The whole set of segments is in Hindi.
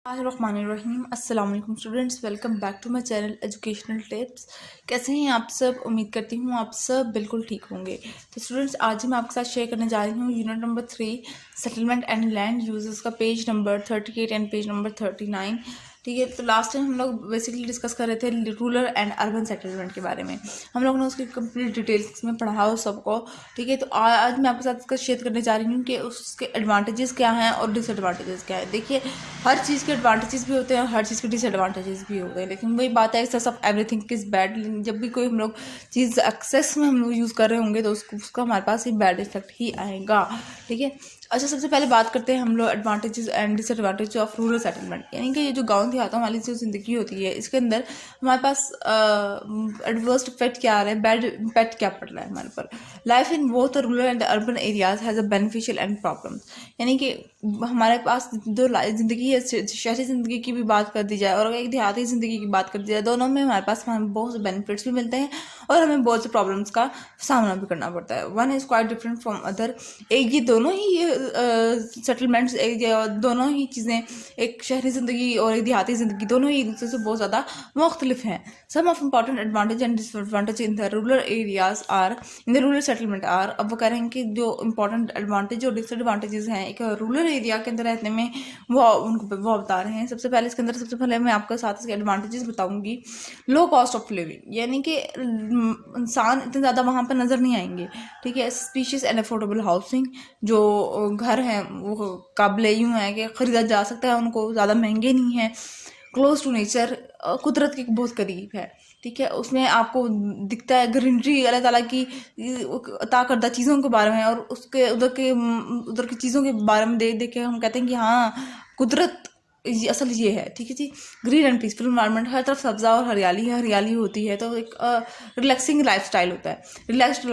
Bismillahirrahmanirrahim। अस्सलाम वालेकुम students, welcome back to my channel educational tips. कैसे हैं आप सब? उम्मीद करती हूँ आप सब बिल्कुल ठीक होंगे। तो स्टूडेंट्स, आज मैं आपके साथ शेयर करने जा रही हूँ unit number 3 settlement and land uses का page number 38 and page number 39। ठीक है, तो लास्ट टाइम हम लोग बेसिकली डिस्कस कर रहे थे रूरल एंड अर्बन सेटलमेंट के बारे में। हम लोग ने उसकी कंप्लीट डिटेल्स में पढ़ा हो सबको। ठीक है, तो आज मैं आपके साथ इसका शेयर करने जा रही हूँ कि उसके एडवांटेजेस क्या हैं और डिसएडवांटेजेस क्या है। देखिए, हर चीज़ के एडवांटेजेस भी होते हैं और हर चीज़ के डिसएडवांटेजेस भी होते हैं, लेकिन वही बात है excess of everything is bad. जब भी कोई हम लोग चीज़ एक्सेस में हम लोग यूज़ कर रहे होंगे तो उसका हमारे पास ही बैड इफेक्ट ही आएगा। ठीक है, अच्छा, सबसे पहले बात करते हैं हम लोग advantages and disadvantage of rural settlement. यानी कि ये जो गाँव देहातों वाली जो ज़िंदगी होती है, इसके अंदर हमारे पास एडवर्स इफेक्ट क्या आ रहा है, बैड इम्पैक्ट क्या पड़ रहा है हमारे पर। Life in both rural and urban areas has a beneficial and problem. यानी कि हमारे पास दो ज़िंदगी है, शहरी ज़िंदगी की भी बात कर दी जाए और एक देहाती ज़िंदगी की बात कर दी जाए, दोनों में हमारे पास हमें बहुत से बेनिफिट्स भी मिलते हैं और हमें बहुत से प्रॉब्लम्स का सामना भी करना पड़ता है। One is quite different from other. एक ये दोनों ही सेटलमेंट्स, दोनों ही चीज़ें, एक शहरी ज़िंदगी और एक देहाती ज़िंदगी, दोनों ही एक दूसरे से बहुत ज़्यादा मुख्तलिफ हैं। Some of important advantage and disadvantage in the rural areas are, in the rural settlement are. अब वो कह रहे हैं कि जो इंपॉर्टेंट एडवांटेज और डिसएडवांटेजेस हैं एक रूरल एरिया के अंदर रहने में, वो बता रहे हैं। सबसे पहले मैं आपके साथ इसके एडवांटेजेस बताऊंगी। लो कॉस्ट ऑफ लिविंग, यानी कि इंसान इतने ज़्यादा वहाँ पर नज़र नहीं आएंगे। ठीक है, स्पीशियस एंड अफोर्डेबल हाउसिंग, जो घर हैं वो काबिल यूँ है कि ख़रीदा जा सकता है, उनको ज़्यादा महंगे नहीं हैं। क्लोज टू नेचर, कुदरत के बहुत करीब है। ठीक है, उसमें आपको दिखता है ग्रीनरी, अल्लाह ताला की अता करदा चीज़ों के बारे में, और उसके उधर की चीज़ों के बारे में देख देख के हम कहते हैं कि हाँ, कुदरत असल ये है। ठीक है जी, ग्रीन एंड पीसफुल इन्वायरमेंट, हर तरफ सब्जा और हरियाली होती है, तो एक रिलैक्सिंग लाइफस्टाइल होता है, रिलैक्स्ड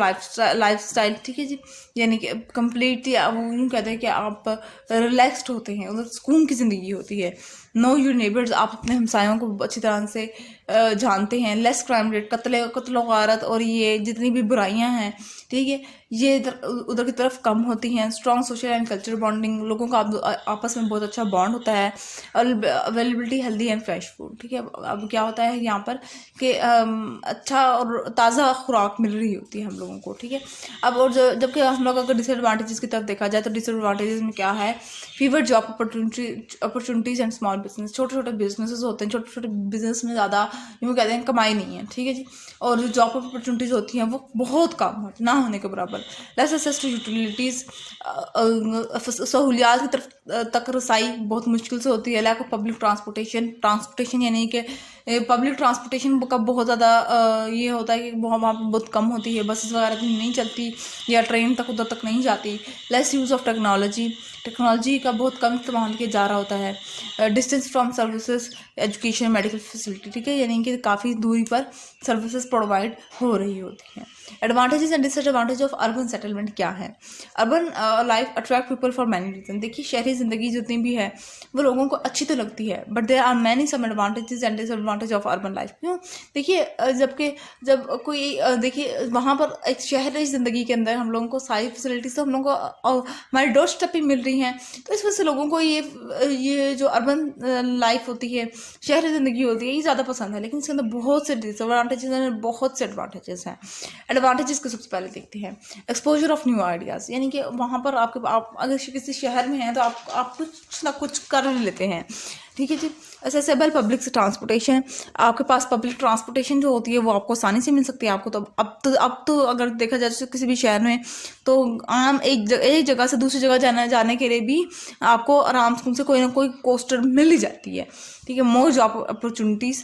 लाइफस्टाइल। ठीक है जी, यानी कि कम्प्लीटली वो यूँ कहते हैं कि आप रिलैक्स्ड होते हैं, उधर सुकून की ज़िंदगी होती है। नो योर नेबर्स, आप अपने हमसायों को अच्छी तरह से जानते हैं। लेस क्राइम रेट, कत्ल गारत और ये जितनी भी बुराइयां हैं, ठीक है, ये उधर की तरफ कम होती हैं। Strong social and cultural bonding, लोगों का आपस में बहुत अच्छा बॉन्ड होता है। Availability healthy and fresh food. ठीक है, अब क्या होता है यहाँ पर कि अच्छा और ताज़ा खुराक मिल रही होती है हम लोगों को। ठीक है, अब और जबकि हम लोग अगर डिसएडवांटेजेस की तरफ देखा जाए तो डिसएडवांटेजेस में क्या है? Fever job opportunities and small business, छोटे छोटे बिजनेसेस होते हैं, छोटे छोटे बिजनेस में ज़्यादा यूँ कहते हैं कमाई नहीं है। ठीक है जी, और जो जॉब अपॉर्चुनिटीज़ होती हैं वो बहुत कम होती, ना होने के बराबर। लेस एक्सेस टू यूटिलिटीज़, सहूलियात की तरफ तक रसाई बहुत मुश्किल से होती है। लैक ऑफ पब्लिक ट्रांसपोर्टेशन यानी कि पब्लिक ट्रांसपोर्टेशन का बहुत ज़्यादा ये होता है कि वहाँ पर बहुत कम होती है, बसेस वगैरह नहीं चलती या ट्रेन तक उधर तक नहीं जाती। लेस यूज़ ऑफ टेक्नोलॉजी का बहुत कम इस्तेमाल किया जा रहा होता है। Distance from services, education, medical facility. ठीक है, यानी कि काफ़ी दूरी पर सर्विसेज प्रोवाइड हो रही होती हैं। Advantages and disadvantage of urban settlement क्या है? Urban life attract people for many reason. देखिए, शहरी ज़िंदगी जितनी भी है वो लोगों को अच्छी तो लगती है, but there are many some advantages and disadvantage of urban life. क्यों? देखिए, जब कोई देखिए वहाँ पर एक शहरी ज़िंदगी के अंदर हम लोगों को सारी फैसिलिटीज तो हम लोगों को हमारे डोर स्टेप ही मिल रही हैं, तो इस वजह से लोगों को ये जो अर्बन लाइफ होती है, शहरी ज़िंदगी होती है, ये ज़्यादा पसंद है। लेकिन इसके अंदर बहुत से डिसएडवांटेजेस हैं, बहुत से एडवांटेजेस हैं। एडवांटेजेस को सबसे पहले देखते हैं। एक्सपोजर ऑफ न्यू आइडियाज़, यानी कि वहाँ पर आप अगर किसी शहर में हैं तो आप कुछ ना कुछ कर लेते हैं। ठीक है जी, एक्सेसिबल पब्लिक ट्रांसपोर्टेशन, आपके पास पब्लिक ट्रांसपोर्टेशन जो होती है वो आपको आसानी से मिल सकती है। आपको तो अब तो अगर देखा जाए तो किसी भी शहर में तो आम एक जगह से दूसरी जगह जाने के लिए भी आपको आराम से कोई ना कोई कोस्टर मिल ही जाती है। ठीक है, मोर जॉब अपॉर्चुनिटीज़,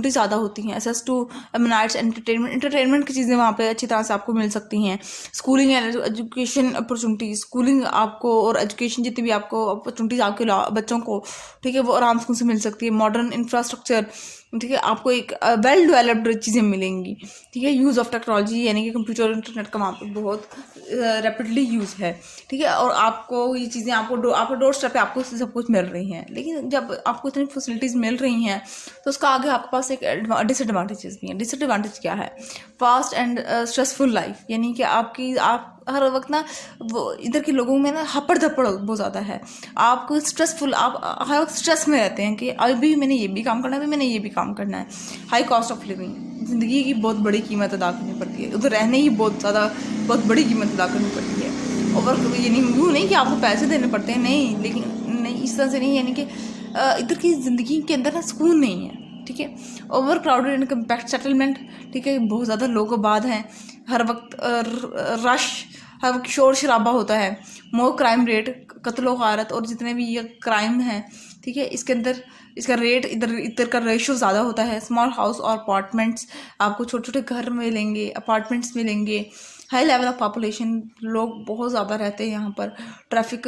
ज़्यादा होती हैं। एसेस टू एमिनाइट्स, एंटरटेनमेंट की चीज़ें वहाँ पे अच्छी तरह से आपको मिल सकती हैं। Schooling and education opportunities, schooling आपको और एजुकेशन जितनी भी आपको अपॉर्चुनिटीज़ आपके बच्चों को, ठीक है, वो आराम से मिल सकती है। मॉडर्न इंफ्रास्ट्रक्चर, ठीक है, आपको एक वेल डेवलप्ड चीज़ें मिलेंगी। ठीक है, यूज़ ऑफ टेक्नोलॉजी यानी कि कंप्यूटर और इंटरनेट का वहाँ पे बहुत रैपिडली यूज़ है। ठीक है, और आपको ये चीज़ें आपको डोर स्टेप पे आपको सब कुछ मिल रही हैं। लेकिन जब आपको इतनी फैसिलिटीज़ मिल रही हैं तो उसका आगे आपके पास एक डिसएडवांटेजेस भी हैं। डिसएडवांटेज क्या है? फास्ट एंड स्ट्रेसफुल लाइफ, यानी कि आप हर वक्त ना वो इधर के लोगों में ना हपड़ धपड़ बहुत ज़्यादा है। आपको स्ट्रेसफुल, आप हर वक्त स्ट्रेस में रहते हैं कि अभी मैंने ये भी काम करना है, अभी मैंने ये भी काम करना है। हाई कॉस्ट ऑफ लिविंग, ज़िंदगी की बहुत बड़ी कीमत अदा करनी पड़ती है, उधर रहने ही बहुत बड़ी कीमत अदा करनी पड़ती है। और ये नहीं कि आपको पैसे देने पड़ते हैं, नहीं, लेकिन नहीं, इस तरह से नहीं, यानी कि इधर की ज़िंदगी के अंदर ना सुकून नहीं है। ठीक है, over crowded and compact settlement. ठीक है, बहुत ज़्यादा लोग आबाद हैं, हर वक्त रश, हर वक्त शोर शराबा होता है। मोर क्राइम रेट, कत्लो गारत और जितने भी ये क्राइम हैं, ठीक है, इसके अंदर इसका रेट इधर का रेशो ज़्यादा होता है। स्मॉल हाउस और अपार्टमेंट्स, आपको छोटे छोटे घर मिलेंगे, अपार्टमेंट्स मिलेंगे। हाई लेवल ऑफ पॉपुलेशन, लोग बहुत ज़्यादा रहते हैं यहाँ पर। ट्रैफिक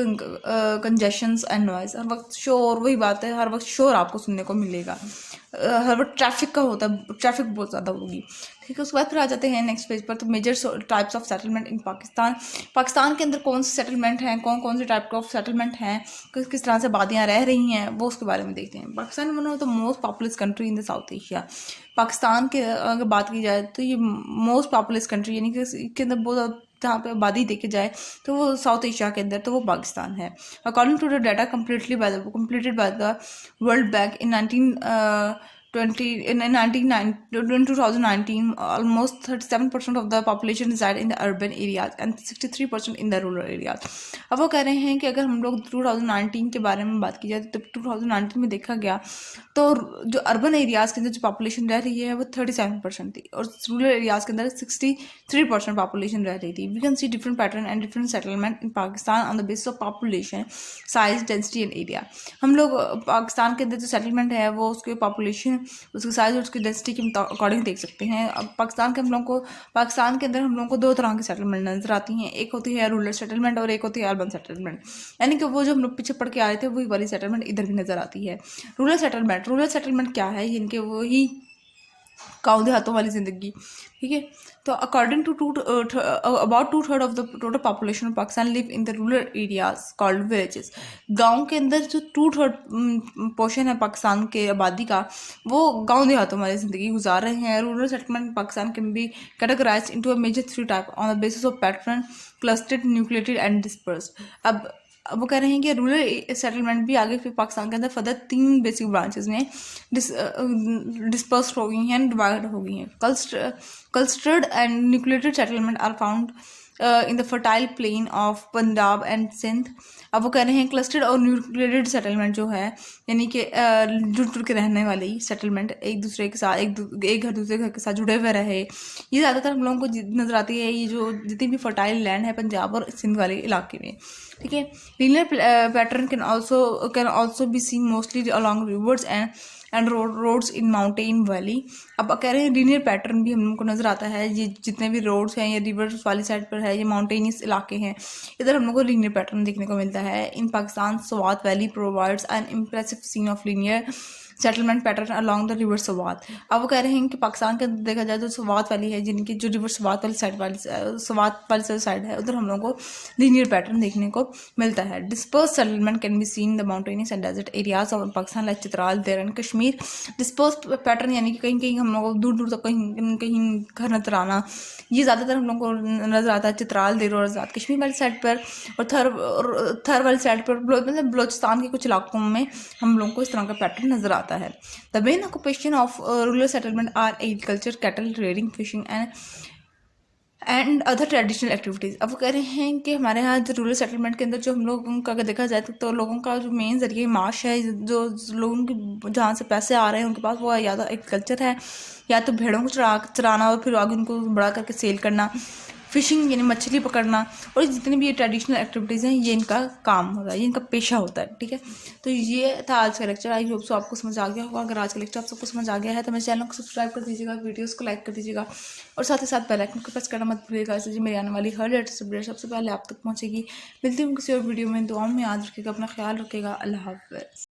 कंजेशंस एंड नॉइज, हर वक्त शोर, वही बात है, हर वक्त शोर आपको सुनने को मिलेगा। हर वक्त ट्रैफिक का होता है, ट्रैफिक बहुत ज़्यादा होगी। ठीक है, उसके बाद फिर आ जाते हैं नेक्स्ट पेज पर। तो major types of settlement in Pakistan के अंदर कौन से सेटलमेंट हैं, कौन कौन से टाइप ऑफ सेटलमेंट हैं, किस तरह से आबादियाँ रह रही हैं, वो उसके बारे में देखते हैं। Pakistan one of the most populous country in the south Asia. Pakistan के अगर बात की जाए तो ये मोस्ट पॉपुलस कंट्री, यानी कि इसके अंदर बहुत जहाँ पे आबादी देखे जाए तो वो साउथ एशिया के अंदर तो वो पाकिस्तान है। According to the data completed by the World Bank in 2019, almost 37% of the population reside in the urban areas and 63% in the rural areas. अब वो कह रहे हैं कि अगर हम लोग 2019 के बारे में बात की जाए तो 2019 में देखा गया तो जो अर्बन एरियाज़ के अंदर जो पॉपुलेशन रह रही है वो 37% थी और रूरल एरियाज़ के अंदर 63% पॉपुलेशन रह रही थी। We can see different pattern and different settlement in Pakistan on the basis of population, size, density and area. हम लोग पाकिस्तान के अंदर जो सेटलमेंट है वो उसके पॉपुलेशन, उसके साइज और उसकी डेंसिटी के अकॉर्डिंग देख सकते हैं। अब पाकिस्तान के अंदर हम लोगों को दो तरह की सेटलमेंट नजर आती हैं। एक होती है रूरल सेटलमेंट और एक होती है अर्बन सेटलमेंट, यानी कि वो जो हम लोग पीछे पढ़ के आए थे वही वाली सेटलमेंट इधर भी नजर आती है। रूरल सेटलमेंट क्या है? इनके वही गाँव देहातों वाली ज़िंदगी। ठीक है, तो according to about 2/3 of the total population of Pakistan live in the rural areas called villages. गाँव के अंदर जो 2/3 पोर्शन है पाकिस्तान के आबादी का, वो गाँव देहातों वाली ज़िंदगी गुजार रहे हैं। Rural settlement Pakistan can be categorised into a major 3 type on the basis of pattern, clustered, nucleated and dispersed. अब वो कह रहे हैं कि रूरल सेटलमेंट भी आगे फिर पाकिस्तान के अंदर फर्दर 3 बेसिक ब्रांचेस में डिस्पर्स हो गई हैं, डिवाइड हो गई हैं। Clustered and nucleated settlement are found in the fertile plain of Punjab and Sindh. अब वो कह रहे हैं क्लस्टर्ड और न्यूक्लिएटेड सेटलमेंट जो है, यानी कि जुड़ के रहने वाली सेटलमेंट, एक दूसरे के साथ एक घर दूसरे घर के साथ जुड़े हुए रहे, ये ज़्यादातर हम लोगों को नज़र आती है। ये जो जितनी भी फर्टाइल लैंड है पंजाब और सिंध वाले इलाके में। ठीक है, linear pattern can also be seen mostly along rivers and roads in mountain valley. अब कह रहे हैं लीनियर पैटर्न भी हम लोग को नज़र आता है। ये जितने भी रोड्स हैं, ये रिवर्स वाली साइड पर है, ये माउंटेनियस इलाके हैं, इधर हम लोग को लीनियर पैटर्न देखने को मिलता है। In Pakistan Swat valley provides an impressive scene of linear settlement pattern along the river Swat. अब वो कह रहे हैं कि पाकिस्तान के देखा जाए तो स्वात वैली है, जिनकी जो रिवर स्वात वाली साइड है, उधर हम लोगों को लीनियर पैटर्न देखने को मिलता है। Disperse settlement can be seen the mountainous and desert areas of Pakistan like Chitral, Dir and Kashmir. Disperse pattern यानी कि कहीं कहीं हम लोगों को दूर दूर तक कहीं घर नजर आना, ये ज़्यादातर हम लोग को नजर आता है चित्राल, देर और आज़ाद कश्मीर वाली साइड पर, और थर वाली साइड पर, मतलब बलोचिस्तान के कुछ इलाकों में हम लोगों को इस तरह का पैटर्न नजर आता है। The main occupation of rural settlement are agriculture, cattle rearing, fishing and other traditional activities. अब वो कह रहे हैं कि हमारे यहाँ जो रूरल सेटलमेंट के अंदर जो हम लोगों का अगर देखा जाए तो लोगों का जो मेन जरिए माश है, जो लोगों की जहाँ से पैसे आ रहे हैं उनके पास, वो या तो एग्रीकल्चर है, या तो भेड़ों को चराना और फिर आगे उनको बड़ा करके सेल करना, फिशिंग यानी मछली पकड़ना, और जितनी भी ये ट्रेडिशनल एक्टिविटीज़ हैं ये इनका काम होता है, ये इनका पेशा होता है। ठीक है, तो ये था आज का लेक्चर। आई होप सो आपको समझ आ गया होगा। अगर आज का लेक्चर आप सबको समझ आ गया है तो मेरे चैनल को सब्सक्राइब कर दीजिएगा, वीडियोस को लाइक कर दीजिएगा, और साथ ही साथ बेल आइकन को प्रेस करना मत भूलिएगा, इससे मेरी आने वाली हर लेटेस्ट अपडेट सबसे पहले आप तक पहुँचेगी। मिलती हूँ किसी और वीडियो में। दुआओं में याद रखिएगा, अपना ख्याल रखिएगा। अल्लाह हाफ़िज़।